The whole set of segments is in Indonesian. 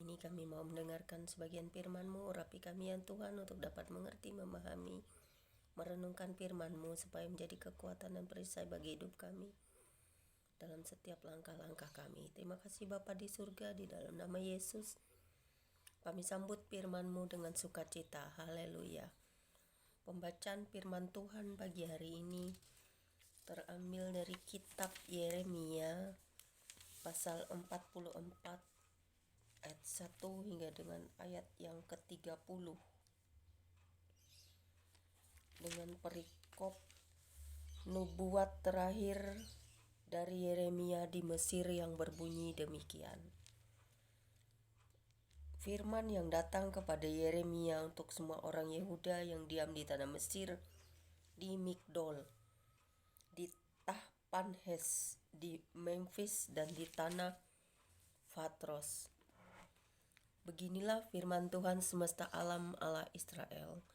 Ini kami mau mendengarkan sebagian firman-Mu, urapi kami ya Tuhan untuk dapat mengerti, memahami, merenungkan firman-Mu supaya menjadi kekuatan dan perisai bagi hidup kami dalam setiap langkah-langkah kami. Terima kasih Bapa di surga, di dalam nama Yesus kami sambut firman-Mu dengan sukacita. Haleluya. Pembacaan firman Tuhan pagi hari ini terambil dari kitab Yeremia pasal 44 ayat 1 hingga dengan ayat yang ke-30 dengan perikop nubuat terakhir dari Yeremia di Mesir yang berbunyi demikian. Firman yang datang kepada Yeremia untuk semua orang Yehuda yang diam di tanah Mesir, di Migdol, di Tahpanhes, di Memphis, dan di tanah Patros. Beginilah firman Tuhan semesta alam Allah Israel.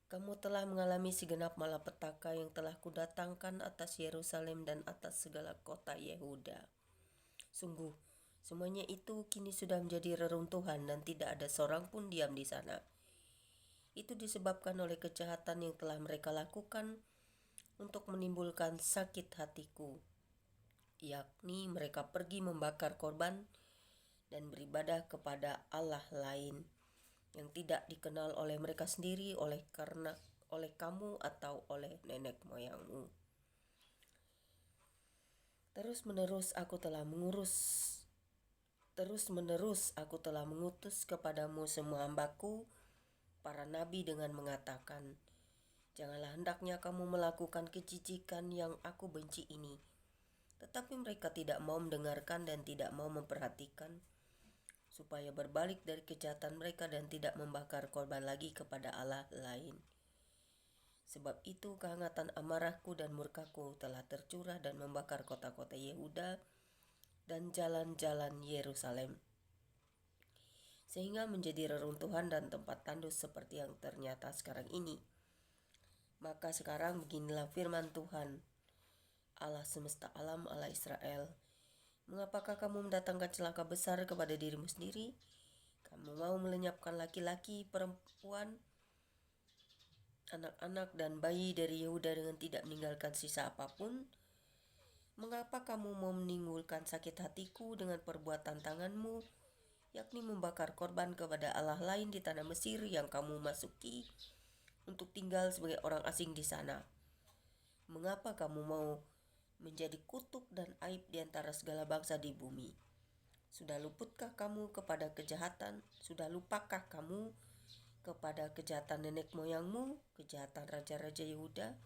Kamu telah mengalami segenap malapetaka yang telah kudatangkan atas Yerusalem dan atas segala kota Yehuda. Sungguh, semuanya itu kini sudah menjadi reruntuhan dan tidak ada seorang pun diam di sana. Itu disebabkan oleh kejahatan yang telah mereka lakukan untuk menimbulkan sakit hatiku, yakni mereka pergi membakar korban dan beribadah kepada Allah lain yang tidak dikenal oleh mereka sendiri oleh kamu atau oleh nenek moyangmu. Terus menerus aku telah mengutus kepadamu semua hambaku, para nabi dengan mengatakan, janganlah hendaknya kamu melakukan kejijikan yang aku benci ini. Tetapi mereka tidak mau mendengarkan dan tidak mau memperhatikan, supaya berbalik dari kejahatan mereka dan tidak membakar korban lagi kepada Allah lain. Sebab itu kehangatan amarahku dan murkaku telah tercurah dan membakar kota-kota Yehuda dan jalan-jalan Yerusalem, sehingga menjadi reruntuhan dan tempat tandus seperti yang ternyata sekarang ini. Maka sekarang beginilah firman Tuhan, Allah semesta alam, Allah Israel. Mengapakah kamu mendatangkan celaka besar kepada dirimu sendiri? Kamu mau melenyapkan laki-laki, perempuan, anak-anak dan bayi dari Yehuda dengan tidak meninggalkan sisa apapun? Mengapa kamu mau menimbulkan sakit hatiku dengan perbuatan tanganmu, yakni membakar korban kepada Allah lain di tanah Mesir yang kamu masuki untuk tinggal sebagai orang asing di sana? Mengapa kamu mau menjadi kutuk dan aib di antara segala bangsa di bumi? Sudah lupakkah kamu kepada kejahatan nenek moyangmu, kejahatan raja-raja Yehuda,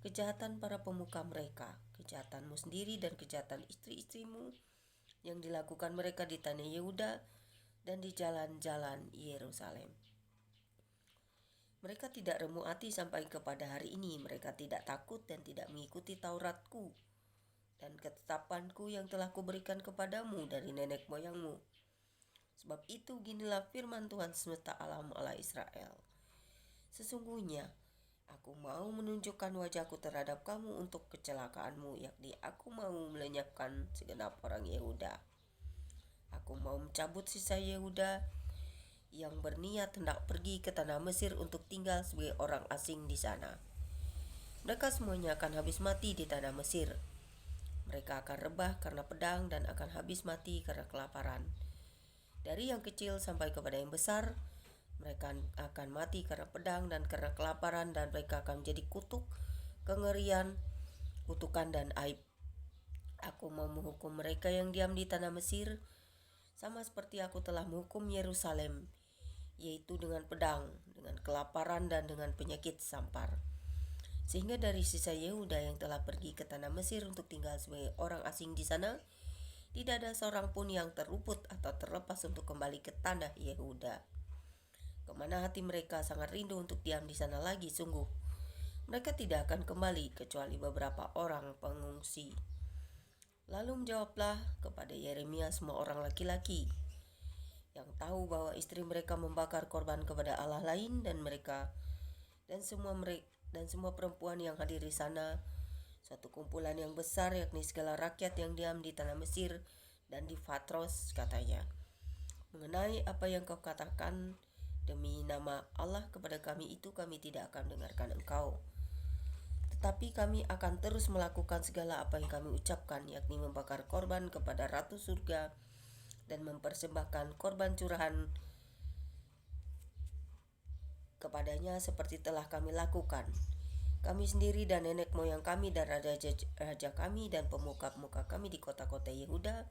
kejahatan para pemuka mereka, kejahatanmu sendiri dan kejahatan istri-istrimu yang dilakukan mereka di tanah Yehuda dan di jalan-jalan Yerusalem? Mereka tidak remuk hati sampai kepada hari ini. Mereka tidak takut dan tidak mengikuti Tauratku dan ketetapanku yang telah kuberikan kepadamu dari nenek moyangmu. Sebab itu ginilah firman Tuhan semesta alam Allah Israel. Sesungguhnya aku mau menunjukkan wajahku terhadap kamu untuk kecelakaanmu, yakni aku mau melenyapkan segenap orang Yehuda. Aku mau mencabut sisa Yehuda yang berniat hendak pergi ke tanah Mesir untuk tinggal sebagai orang asing di sana. Mereka semuanya akan habis mati di tanah Mesir. Mereka akan rebah karena pedang dan akan habis mati karena kelaparan. Dari yang kecil sampai kepada yang besar, mereka akan mati karena pedang dan karena kelaparan, dan mereka akan menjadi kutuk, kengerian, kutukan dan aib. Aku mau menghukum mereka yang diam di tanah Mesir, sama seperti aku telah menghukum Yerusalem, yaitu dengan pedang, dengan kelaparan dan dengan penyakit sampar. Sehingga dari sisa Yehuda yang telah pergi ke tanah Mesir untuk tinggal sebagai orang asing di sana, tidak ada seorang pun yang terluput atau terlepas untuk kembali ke tanah Yehuda. Kemana hati mereka sangat rindu untuk diam di sana lagi, sungguh mereka tidak akan kembali kecuali beberapa orang pengungsi. Lalu menjawablah kepada Yeremia semua orang laki-laki yang tahu bahwa istri mereka membakar korban kepada Allah lain, dan semua perempuan yang hadir di sana, suatu kumpulan yang besar, yakni segala rakyat yang diam di tanah Mesir dan di Patros, katanya, mengenai apa yang kau katakan demi nama Allah kepada kami itu kami tidak akan dengarkan engkau. Tetapi kami akan terus melakukan segala apa yang kami ucapkan, yakni membakar korban kepada Ratu Surga dan mempersembahkan korban curahan kepadanya seperti telah kami lakukan. Kami sendiri dan nenek moyang kami dan raja kami dan pemuka-pemuka kami di kota-kota Yehuda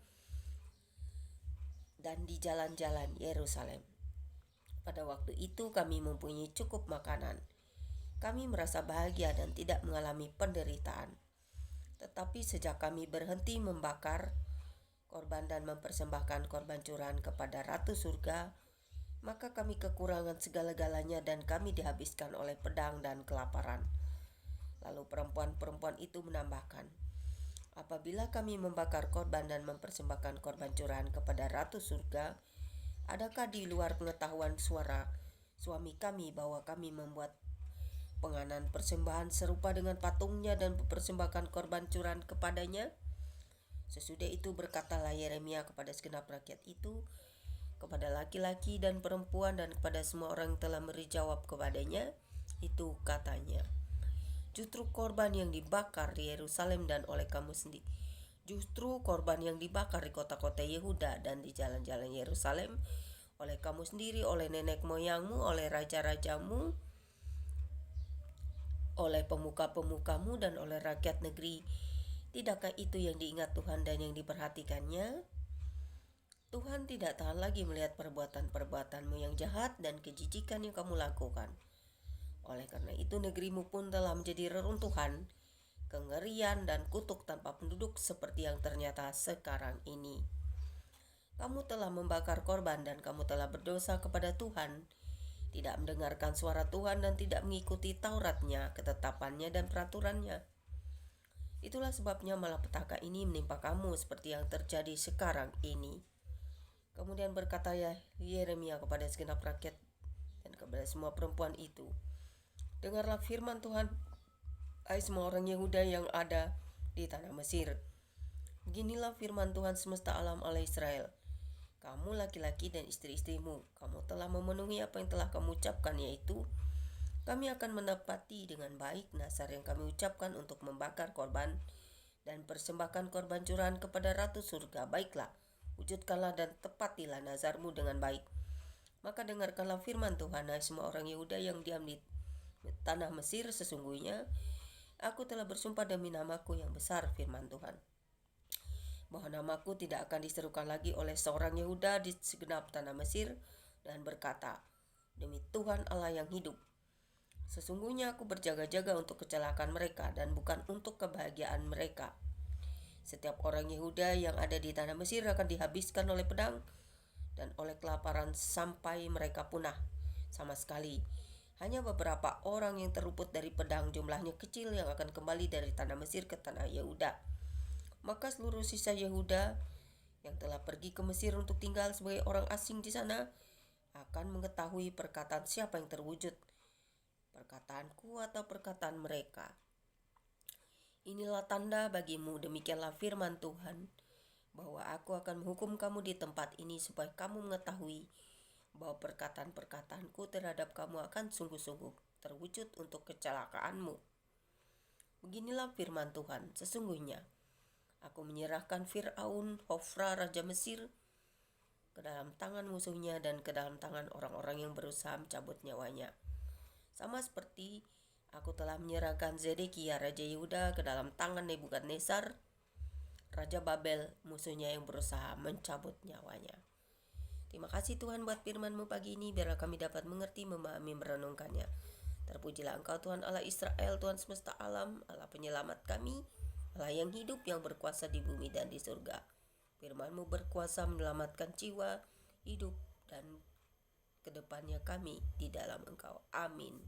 dan di jalan-jalan Yerusalem. Pada waktu itu kami mempunyai cukup makanan. Kami merasa bahagia dan tidak mengalami penderitaan. Tetapi sejak kami berhenti membakar korban dan mempersembahkan korban curahan kepada Ratu Surga, maka kami kekurangan segala-galanya dan kami dihabiskan oleh pedang dan kelaparan. Lalu perempuan-perempuan itu menambahkan, apabila kami membakar korban dan mempersembahkan korban curahan kepada Ratu Surga, adakah di luar pengetahuan suami kami bahwa kami membuat penganan persembahan serupa dengan patungnya dan mempersembahkan korban curahan kepadanya? Sesudah itu berkatalah Yeremia kepada segenap rakyat itu, kepada laki-laki dan perempuan dan kepada semua orang yang telah memberi jawab kepadanya, itu katanya, justru korban yang dibakar di Yerusalem dan oleh kamu sendiri, justru korban yang dibakar di kota-kota Yehuda dan di jalan-jalan Yerusalem oleh kamu sendiri, oleh nenek moyangmu, oleh raja-rajamu, oleh pemuka-pemukamu dan oleh rakyat negeri. Tidakkah itu yang diingat Tuhan dan yang diperhatikannya? Tuhan tidak tahan lagi melihat perbuatan-perbuatanmu yang jahat dan kejijikan yang kamu lakukan. Oleh karena itu negerimu pun telah menjadi reruntuhan, kengerian dan kutuk tanpa penduduk seperti yang ternyata sekarang ini. Kamu telah membakar korban dan kamu telah berdosa kepada Tuhan, tidak mendengarkan suara Tuhan dan tidak mengikuti Tauratnya, ketetapannya dan peraturannya. Itulah sebabnya malapetaka ini menimpa kamu seperti yang terjadi sekarang ini. Kemudian berkata Yeremia kepada segenap rakyat dan kepada semua perempuan itu, dengarlah firman Tuhan, hai semua orang Yehuda yang ada di tanah Mesir. Beginilah firman Tuhan semesta alam Allah Israel. Kamu laki-laki dan istri-istrimu, kamu telah memenuhi apa yang telah kamu ucapkan, yaitu kami akan menepati dengan baik nazar yang kami ucapkan untuk membakar korban dan persembahkan korban curahan kepada Ratu Surga. Baiklah, wujudkanlah dan tepatilah nazarmu dengan baik. Maka dengarkanlah firman Tuhan, hai semua orang Yehuda yang diam di tanah Mesir, sesungguhnya aku telah bersumpah demi namaku yang besar, firman Tuhan, bahwa namaku tidak akan diserukan lagi oleh seorang Yehuda di segenap tanah Mesir, dan berkata, demi Tuhan Allah yang hidup, sesungguhnya aku berjaga-jaga untuk kecelakaan mereka dan bukan untuk kebahagiaan mereka. Setiap orang Yehuda yang ada di tanah Mesir akan dihabiskan oleh pedang dan oleh kelaparan sampai mereka punah sama sekali. Hanya beberapa orang yang terluput dari pedang, jumlahnya kecil, yang akan kembali dari tanah Mesir ke tanah Yehuda. Maka seluruh sisa Yehuda yang telah pergi ke Mesir untuk tinggal sebagai orang asing di sana akan mengetahui perkataan siapa yang terwujud, perkataanku atau perkataan mereka. Inilah tanda bagimu, demikianlah firman Tuhan, bahwa aku akan menghukum kamu di tempat ini supaya kamu mengetahui bahwa perkataan-perkataanku terhadap kamu akan sungguh-sungguh terwujud untuk kecelakaanmu. Beginilah firman Tuhan, sesungguhnya aku menyerahkan Fir'aun, Hofra, Raja Mesir, ke dalam tangan musuhnya dan ke dalam tangan orang-orang yang berusaha mencabut nyawanya. Sama seperti aku telah menyerahkan Zedekia, Raja Yehuda, ke dalam tangan Nebukadnezar, Raja Babel, musuhnya yang berusaha mencabut nyawanya. Terima kasih Tuhan buat firman-Mu pagi ini, biarlah kami dapat mengerti, memahami, merenungkannya. Terpujilah Engkau Tuhan Allah Israel, Tuhan semesta alam, Allah penyelamat kami, Allah yang hidup, yang berkuasa di bumi dan di surga. Firman-Mu berkuasa menyelamatkan jiwa, hidup, dan kedepannya kami di dalam Engkau. Amin.